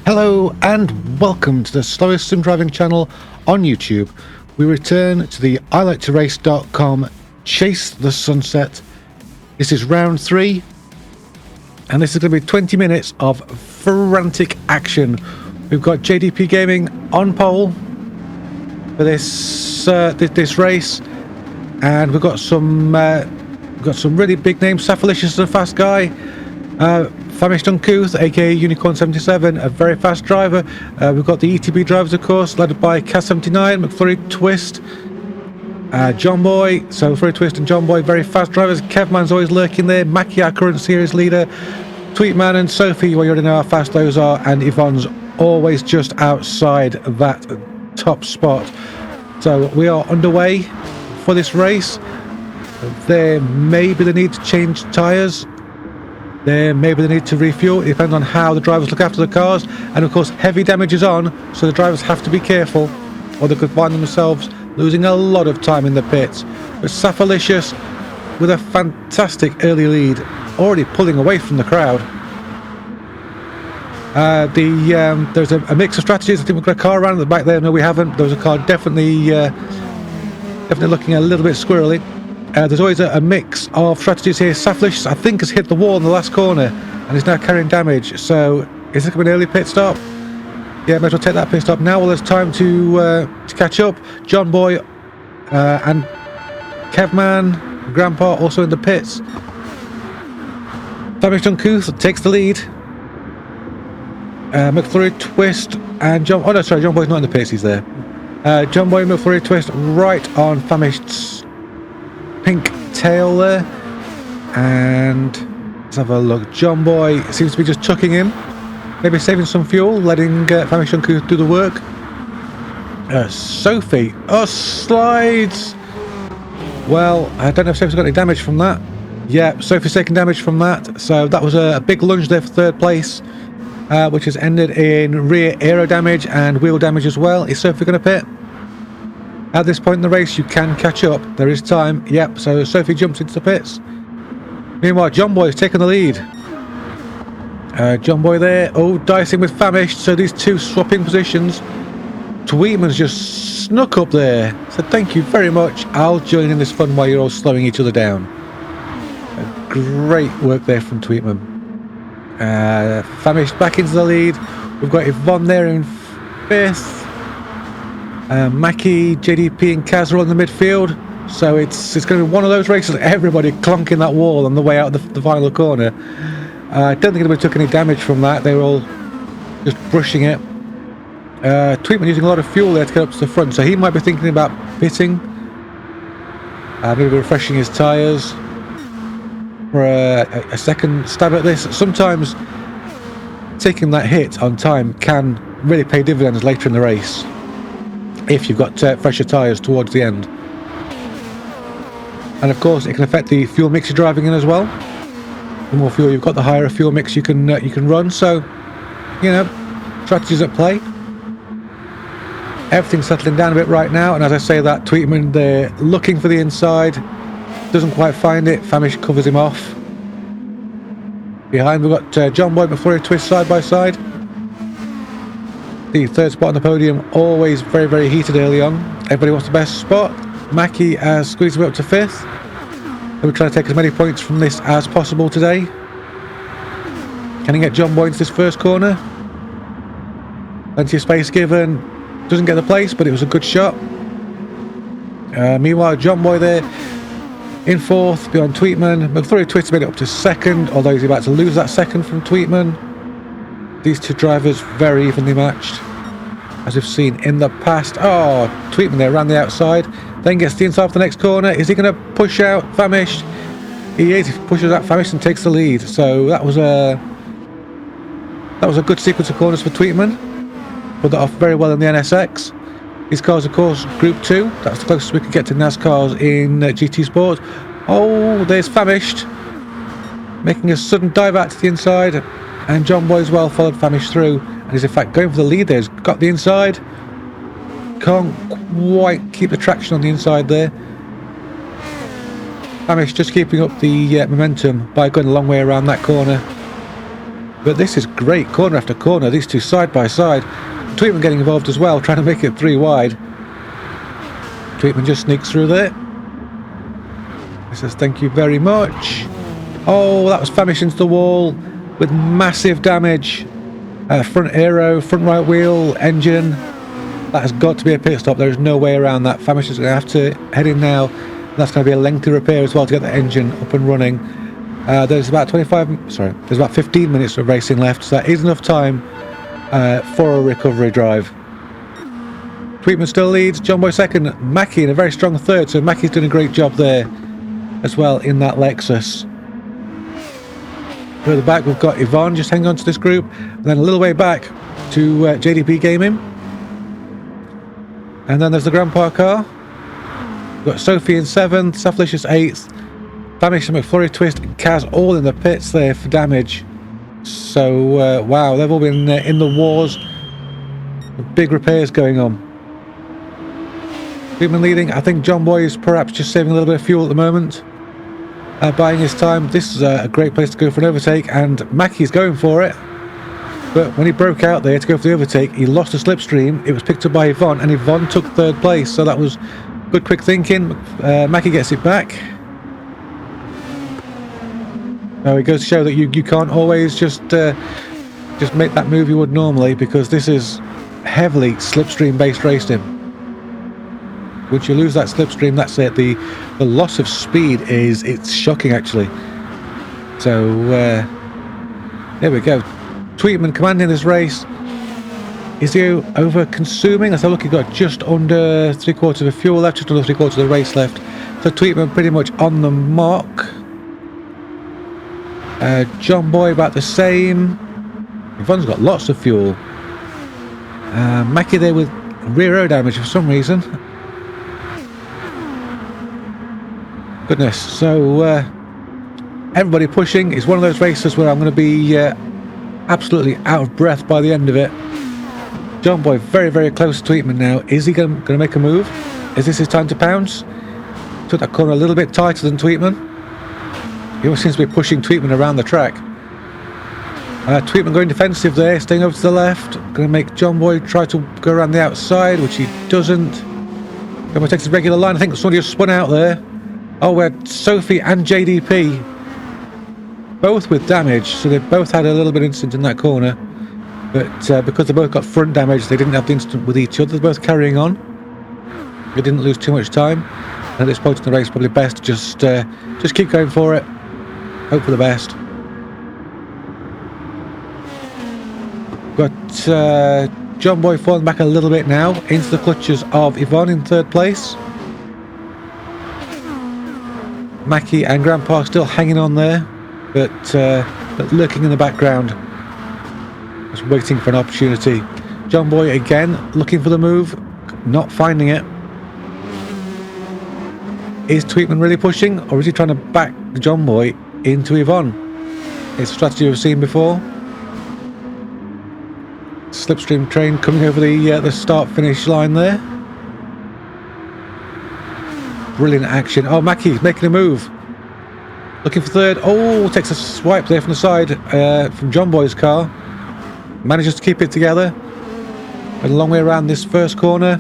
Hello and welcome to the slowest sim driving channel on YouTube. We return to the ILTR Chase the Sunset. This is round 3 and this is going to be 20 minutes of frantic action. We've got JDP Gaming on pole for this race, and we've got some really big names. Safalicious is a fast guy. Famished Uncouth, aka Unicorn 77, a very fast driver. We've got the ETB drivers, of course, led by Cas79, McFlurry Twist, John Boy. So McFlurry Twist and John Boy, very fast drivers. Kevman's always lurking there. Mackie, our current series leader. Tweetman and Sophie, well, you already know how fast those are. And Yvonne's always just outside that top spot. So we are underway for this race. There may be the need to change tyres. There maybe they need to refuel. It depends on how the drivers look after the cars, and of course heavy damage is on, so the drivers have to be careful or they could find themselves losing a lot of time in the pits. But Safalicious with a fantastic early lead, already pulling away from the crowd. There's a mix of strategies. I think we've got a car around at the back there. No, we haven't. There was a car definitely looking a little bit squirrely. There's always a mix of strategies here. Saflish, I think, has hit the wall in the last corner and is now carrying damage. So, is this going to be an early pit stop? Yeah, might as well take that pit stop now. Well, there's time to catch up. John Boy and Kevman, Grandpa, also in the pits. Famished Uncouth takes the lead. McFlurry Twist and John... Oh, no, sorry, John Boy's not in the pits. He's there. John Boy and McFlurry Twist right on Famished's pink tail there, and let's have a look. John Boy seems to be just tucking in, maybe saving some fuel, letting Famished Uncouth do the work. Sophie, slides. Well, I don't know if Sophie's got any damage from that. Yeah, Sophie's taking damage from that, so that was a big lunge there for third place, which has ended in rear aero damage and wheel damage as well. Is Sophie going to pit? At this point in the race, you can catch up. There is time. Yep, so Sophie jumps into the pits. Meanwhile, John Boy is taking the lead. John Boy there. Oh, dicing with Famished. So these two swapping positions. Tweetman's just snuck up there. So thank you very much. I'll join in this fun while you're all slowing each other down. Great work there from Tweetman. Famished back into the lead. We've got Yvonne there in 5th. Mackie, JDP and Kaz are on the midfield, so it's going to be one of those races, everybody clonking that wall on the way out of the final corner. I don't think anybody took any damage from that. They were all just brushing it. Tweetman using a lot of fuel there to get up to the front, so he might be thinking about pitting, maybe refreshing his tyres for a second stab at this. Sometimes taking that hit on time can really pay dividends later in the race, if you've got fresher tyres towards the end. And of course it can affect the fuel mix you're driving in as well. The more fuel you've got, the higher a fuel mix you can run. So, you know, strategies at play. Everything's settling down a bit right now, and as I say that, Tweetman, they're looking for the inside, doesn't quite find it. Famish covers him off. Behind we've got John Boy McFlurry Twist side by side. The third spot on the podium, always very, very heated early on. Everybody wants the best spot. Mackie has squeezed him up to 5th. We're trying to take as many points from this as possible today. Can he get John Boy into this first corner? Plenty of space given. Doesn't get the place, but it was a good shot. Meanwhile, John Boy there in 4th, beyond Tweetman. McFlurry Twist made it up to 2nd, although he's about to lose that 2nd from Tweetman. These two drivers very evenly matched, as we've seen in the past. Oh, Tweetman there around the outside, then gets the inside of the next corner. Is he going to push out Famished? He is. He pushes out Famished and takes the lead. So that was a good sequence of corners for Tweetman. Put that off very well in the NSX. His car's, of course, Gr2. That's the closest we could get to NASCARs in GT Sport. Oh, there's Famished, making a sudden dive out to the inside. And John Boy as well followed Famished through, and is in fact going for the lead there. He's got the inside. Can't quite keep the traction on the inside there. Famished just keeping up the momentum by going a long way around that corner. But this is great, corner after corner, these two side by side. Tweetman getting involved as well, trying to make it 3 wide. Tweetman just sneaks through there. He says thank you very much. Oh, that was Famish into the wall with massive damage. Front aero, front right wheel, engine. That has got to be a pit stop. There is no way around that. Famish is going to have to head in now. That's going to be a lengthy repair as well to get the engine up and running. There's about 15 minutes of racing left, so that is enough time for a recovery drive. Tweetman still leads, John Boy second, Mackie in a very strong third, so Mackie's doing a great job there as well in that Lexus. Further back we've got Yvonne just hanging on to this group, and then a little way back to JDP Gaming. And then there's the Grandpa car. We've got Sophie in 7th, Saflicious 8th, Famish and McFlurry Twist and Kaz all in the pits there for damage. So wow, they've all been in the wars. Big repairs going on. Tweetman leading. I think John Boy is perhaps just saving a little bit of fuel at the moment, buying his time. This is a great place to go for an overtake, and Mackie's going for it. But when he broke out there to go for the overtake, he lost a slipstream. It was picked up by Yvonne, and Yvonne took 3rd place. So that was good, quick thinking. Mackie gets it back. It goes to show that you can't always just make that move you would normally, because this is heavily slipstream based racing. Once you lose that slipstream, that's it. The loss of speed it's shocking actually. So there we go. Tweetman commanding this race. Is he over consuming? Let's have a look. He got just under 3/4 of the fuel left, just under 3/4 of the race left. So Tweetman pretty much on the mark. John Boy about the same. Yvonne's got lots of fuel. Mackie there with rear aero damage for some reason. Goodness. So everybody pushing. It's one of those races where I'm going to be absolutely out of breath by the end of it. John Boy very, very close to Tweetman now. Is he going to make a move? Is this his time to pounce? Took that corner a little bit tighter than Tweetman. He always seems to be pushing Tweetman around the track. Tweetman going defensive there, staying over to the left. Going to make John Boy try to go around the outside, which he doesn't. John Boy takes his regular line. I think somebody just spun out there. Oh, we had Sophie and JDP both with damage, so they both had a little bit of incident in that corner. But because they both got front damage, they didn't have the incident with each other. They're both carrying on. They didn't lose too much time. And at this point in the race, probably best to just keep going for it. Hope for the best. Got John Boy falling back a little bit now into the clutches of Yvonne in 3rd place. Mackie and Grandpa still hanging on there, but lurking in the background, just waiting for an opportunity. John Boy again looking for the move, not finding it. Is Tweetman really pushing, or is he trying to back John Boy into Yvonne? It's a strategy we've seen before. Slipstream train coming over the start-finish line there. Brilliant action. Oh, Mackie's making a move. Looking for 3rd. Oh, takes a swipe there from the side from John Boy's car. Manages to keep it together. A long way around this first corner.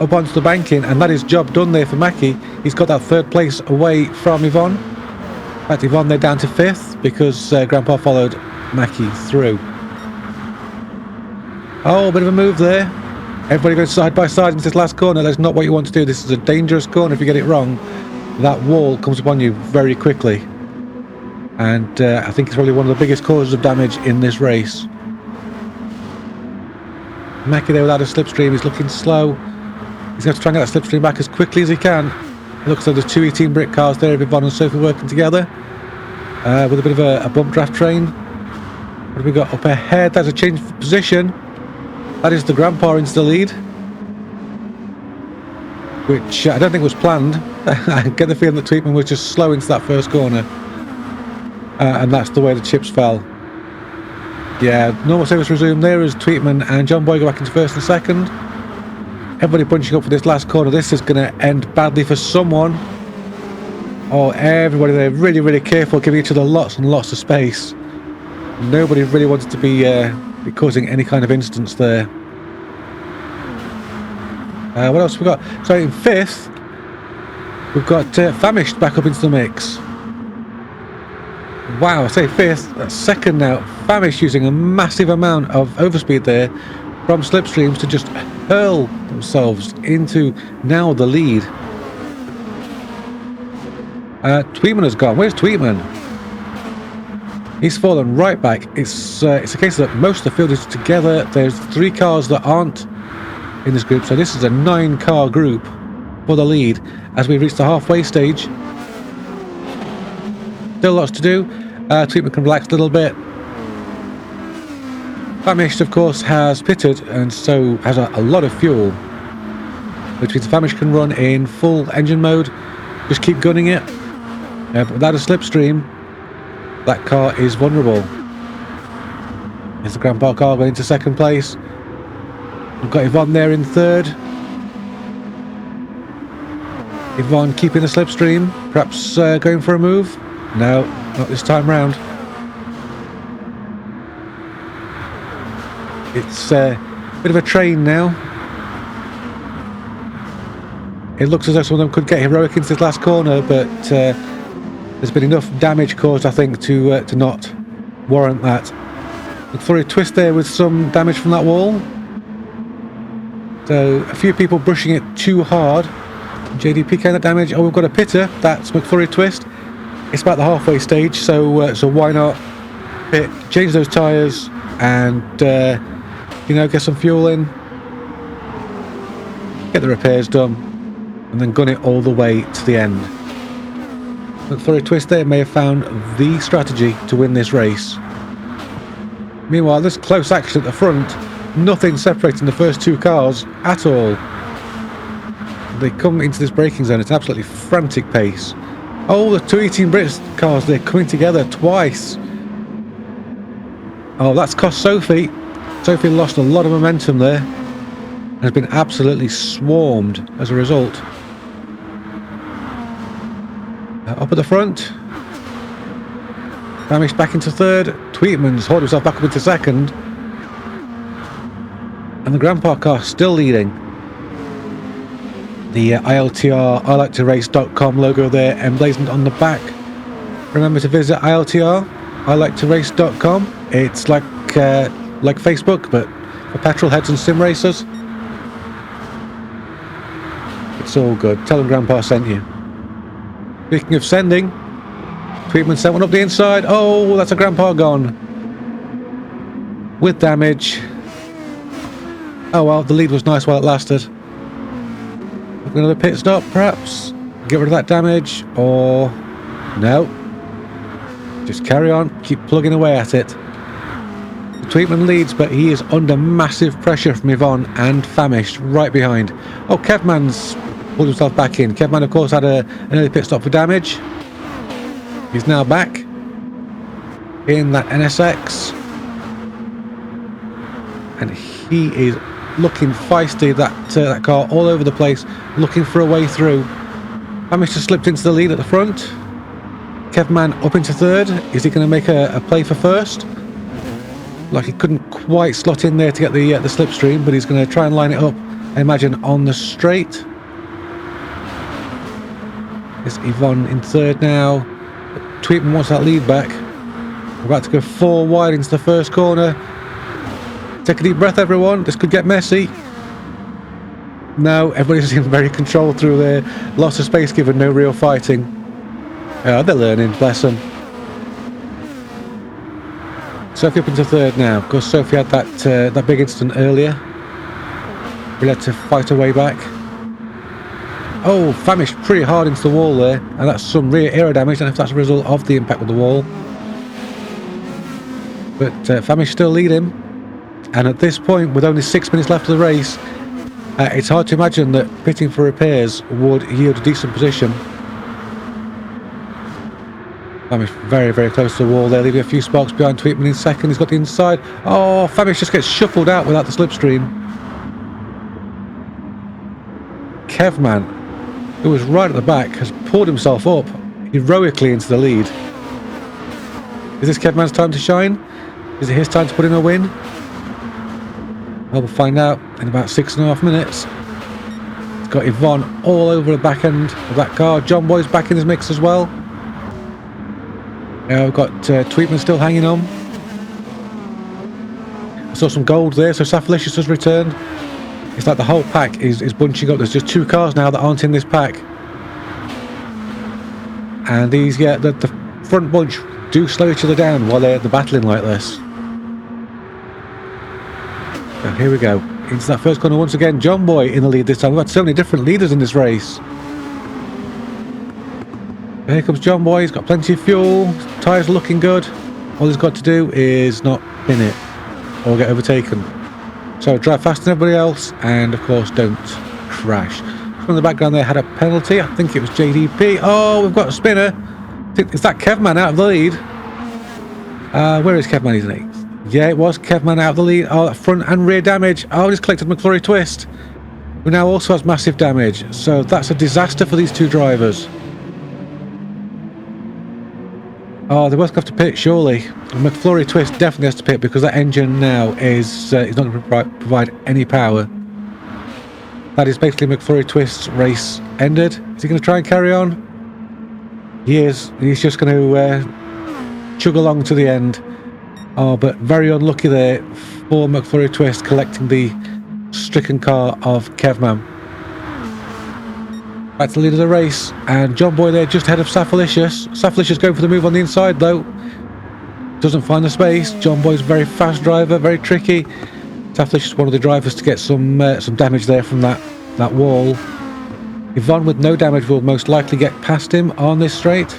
Up onto the banking, and that is job done there for Mackie. He's got that 3rd place away from Yvonne. In fact, Yvonne they're down to 5th because Grandpa followed Mackie through. Oh, bit of a move there. Everybody goes side by side into this last corner. That's not what you want to do. This is a dangerous corner. If you get it wrong, that wall comes upon you very quickly. And I think it's probably one of the biggest causes of damage in this race. Mackie there without a slipstream. He's looking slow. He's going to try and get that slipstream back as quickly as he can. It looks like there's 2 E-Team brick cars there, Yvonne and Sophie working together. With a bit of a bump draft train. What have we got up ahead? That's a change of position. That is the Grandpa into the lead, which I don't think was planned. I get the feeling that Tweetman was just slow into that first corner, and that's the way the chips fell. Yeah, normal service resumed there as Tweetman and John Boy go back into 1st and 2nd. Everybody bunching up for this last corner. This is going to end badly for someone. Oh, everybody there really, really careful, giving each other lots and lots of space. Nobody really wanted to be causing any kind of incidents there. What else we got? So in 5th, we've got Famished back up into the mix. Wow, I say 5th, that's 2nd now. Famished using a massive amount of overspeed there from slipstreams to just hurl themselves into now the lead. Tweetman has gone. Where's Tweetman? He's fallen right back. It's a case that most of the field is together. There's 3 cars that aren't in this group, so this is a 9-car group for the lead as we reach the halfway stage. Still lots to do. Tweetman can relax a little bit. Famished, of course, has pitted and so has a lot of fuel, which means Famished can run in full engine mode. Just keep gunning it. But without a slipstream, that car is vulnerable. Here's the Grandpa car going into 2nd place. We've got Yvonne there in 3rd. Yvonne keeping the slipstream, perhaps going for a move. No, not this time round. It's a bit of a train now. It looks as though some of them could get heroic into this last corner, but there's been enough damage caused, I think, to not warrant that. Look for a twist there with some damage from that wall. So a few people brushing it too hard. JDP carrying that damage. Oh, we've got a pitter. That's McFlurry twist. It's about the halfway stage, so why not pit, change those tyres, and you know, get some fuel in, get the repairs done, and then gun it all the way to the end. McFlurry twist there may have found the strategy to win this race. Meanwhile, there's close action at the front. Nothing separating the first 2 cars at all. They come into this braking zone at an absolutely frantic pace. Oh, the 2 Eating Brits cars, they're coming together twice. Oh, that's cost Sophie. Sophie lost a lot of momentum there and has been absolutely swarmed as a result. Up at the front, Famished back into 3rd. Tweetman's hauled himself back up into 2nd. And the Grandpa car still leading. The ILTR, ILTRace.com logo there emblazoned on the back. Remember to visit ILTR, ILTRace.com. It's like Facebook, but for petrol heads and sim racers. It's all good. Tell them Grandpa sent you. Speaking of sending, Tweetman sent one up the inside. Oh, that's a Grandpa gone. With damage. Oh well, the lead was nice while it lasted. Another pit stop, perhaps. Get rid of that damage, or no. Just carry on, keep plugging away at it. The Tweetman leads, but he is under massive pressure from Yvonne and Famished right behind. Oh, Kevman's pulled himself back in. Kevman, of course, had an early pit stop for damage. He's now back in that NSX, and he is looking feisty. That car all over the place, looking for a way through. Famished has slipped into the lead at the front. Kevman up into 3rd. Is he going to make a play for 1st? Like, he couldn't quite slot in there to get the slipstream, but he's going to try and line it up, I imagine, on the straight. It's Yvonne in 3rd now. Tweetman wants that lead back. We're about to go 4 wide into the first corner. Take a deep breath, everyone. This could get messy. No, everybody's in very controlled through there. Lots of space given, no real fighting. Oh, they're learning, bless them. Sophie up into 3rd now. Of course, Sophie had that big incident earlier. We had to fight her way back. Oh, Famished pretty hard into the wall there, and that's some rear aero damage. I don't know if that's a result of the impact with the wall. But Famished still leading. And at this point, with only 6 minutes left of the race, it's hard to imagine that pitting for repairs would yield a decent position. Famished very, very close to the wall there, leaving a few sparks behind Tweetman in 2nd. He's got the inside. Oh, Famished just gets shuffled out without the slipstream. Kevman, who was right at the back, has pulled himself up heroically into the lead. Is this Kevman's time to shine? Is it his time to put in a win? Well, we'll find out in about 6.5 minutes. He's got Yvonne all over the back end of that car. John Boy's back in his mix as well. Now we've got Tweetman still hanging on. I saw some gold there, so Safalicious has returned. It's like the whole pack is bunching up. There's just 2 cars now that aren't in this pack. And these, yeah, the front bunch do slow each other down while they're battling like this. So here we go. Into that first corner once again. John Boy in the lead this time. We've had so many different leaders in this race. Here comes John Boy. He's got plenty of fuel. Tyres are looking good. All he's got to do is not pin it or get overtaken. So drive faster than everybody else, and of course don't crash. From the background there had a penalty. I think it was JDP. Oh, we've got a spinner. Is that Kevman out of the lead? Where is Kevman, isn't he? Yeah, it was Kevman out of the lead. Oh, front and rear damage. Oh, he's collected McFlurry twist, who now also has massive damage. So that's a disaster for these 2 drivers. Oh, they're both going to have to pit, surely. McFlurry twist definitely has to pit because that engine now is not going to provide any power. That is basically McFlurry twist's race ended. Is he going to try and carry on? He is. He's just going to chug along to the end. Oh, but very unlucky there for McFlurry twist collecting the stricken car of Kevman. Back to the lead of the race, and John Boy there just ahead of Safalicious. Safalicious going for the move on the inside though. Doesn't find the space. John Boy's a very fast driver, very tricky. Safalicious one of the drivers to get some damage there from that wall. Yvonne with no damage will most likely get past him on this straight.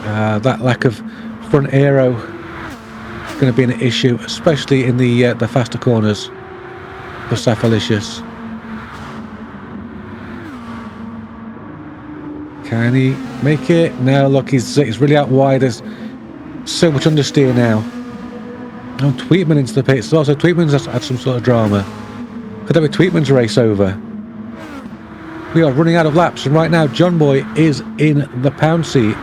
That lack of front aero is going to be an issue, especially in the faster corners for Safalicious. Can he make it? No, look, he's really out wide. There's so much understeer now. Oh, Tweetman into the pits. Also, Tweetman's had some sort of drama. Could that be Tweetman's race over? We are running out of laps, and right now John Boy is in the pound seat.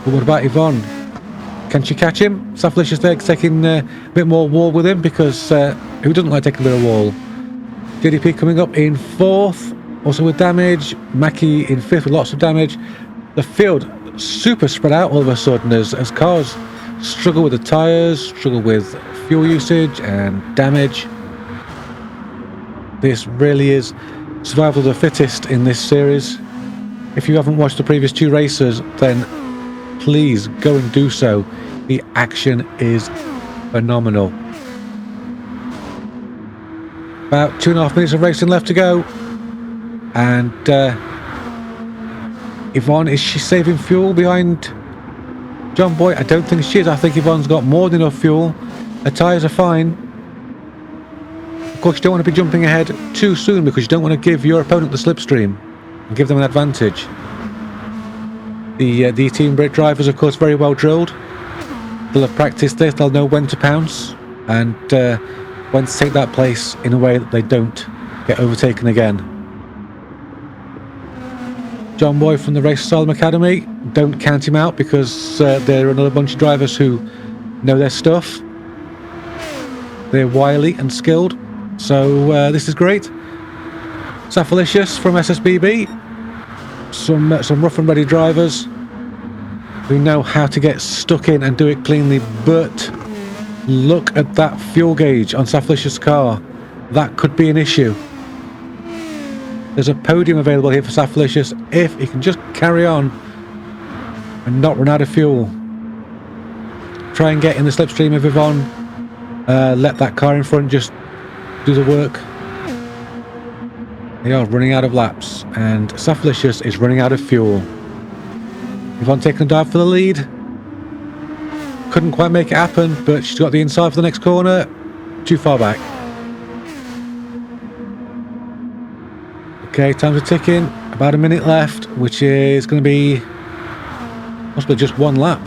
But what about Yvonne? Can she catch him? Safalicious there taking a bit more wall with him because who doesn't like taking a bit of wall? JDP coming up in 4th, also with damage. Mackie in 5th with lots of damage. The field super spread out all of a sudden as cars struggle with the tyres, struggle with fuel usage and damage. This really is survival of the fittest in this series. If you haven't watched the previous 2 races, then please go and do so. The action is phenomenal. About 2.5 minutes of racing left to go, and Yvonne, is she saving fuel behind John Boy? I don't think she is. I think Yvonne's got more than enough fuel. Her tyres are fine. Of course, you don't want to be jumping ahead too soon because you don't want to give your opponent the slipstream and give them an advantage. The team brake drivers, of course, very well drilled. They'll have practiced this. They'll know when to pounce and when to take that place in a way that they don't get overtaken again. John Boy from the Race Asylum Academy, don't count him out because there are another bunch of drivers who know their stuff. They're wily and skilled, so this is great. Safalicious from SSBB, some rough and ready drivers who know how to get stuck in and do it cleanly, but look at that fuel gauge on Safalicious' car. That could be an issue. There's a podium available here for Safalicious if he can just carry on and not run out of fuel. Try and get in the slipstream of Yvonne. Let that car in front just do the work. They are running out of laps, and Safalicious is running out of fuel. Yvonne taking a dive for the lead. Couldn't quite make it happen, but she's got the inside for the next corner. Too far back. Okay, time's are ticking. About a minute left, which is going to be possibly just one lap.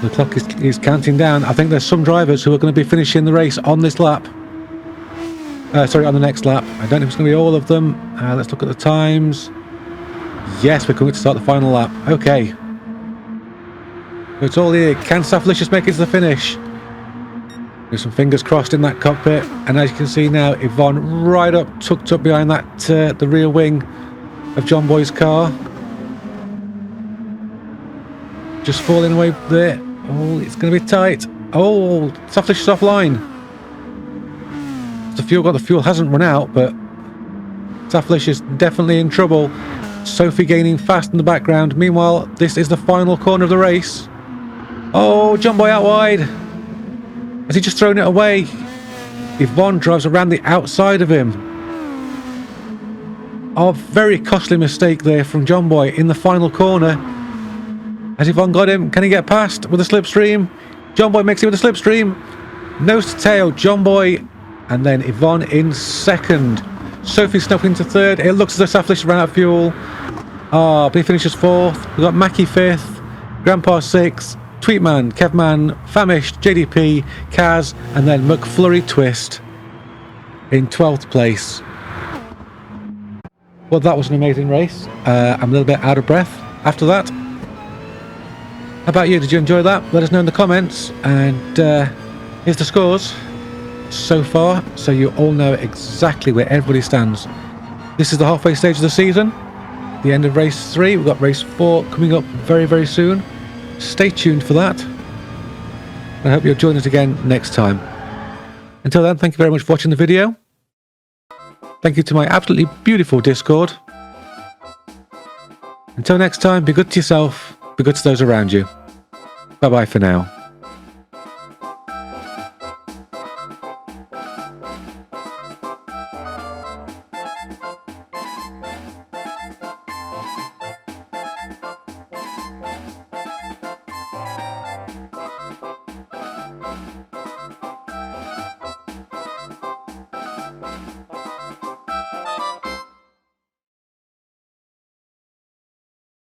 The clock is counting down. I think there's some drivers who are going to be finishing the race on this lap. Sorry, on the next lap. I don't know if it's going to be all of them. Let's look at the times. Yes, we're going to start the final lap. Okay. It's all here. Can Saflicious make it to the finish? There's some fingers crossed in that cockpit. And as you can see now, Yvonne right up, tucked up behind that the rear wing of John Boy's car. Just falling away there. Oh, it's going to be tight. Oh, Saflicious offline. The fuel hasn't run out, but Saflicious is definitely in trouble. Sophie gaining fast in the background. Meanwhile, this is the final corner of the race. Oh, John Boy out wide. Has he just thrown it away? Yvonne drives around the outside of him. Oh, very costly mistake there from John Boy in the final corner. Has Yvonne got him? Can he get past with a slipstream? John Boy makes it with a slipstream. Nose to tail, John Boy, and then Yvonne in second. Sophie snuck into third. It looks as though Saflicious ran out of fuel. B finishes fourth. We've got Mackie fifth, Grandpa sixth, Tweetman, Kevman, Famished, JDP, Kaz, and then McFlurry Twist in 12th place. Well, that was an amazing race. I'm a little bit out of breath after that. How about you? Did you enjoy that? Let us know in the comments. And here's the scores so far, so you all know exactly where everybody stands. This is the halfway stage of the season, the end of race 3. We've got race 4 coming up very, very soon. Stay tuned for that. I hope you'll join us again next time. Until then, thank you very much for watching the video. Thank you to my absolutely beautiful Discord. Until next time, be good to yourself, be good to those around you. Bye bye for now.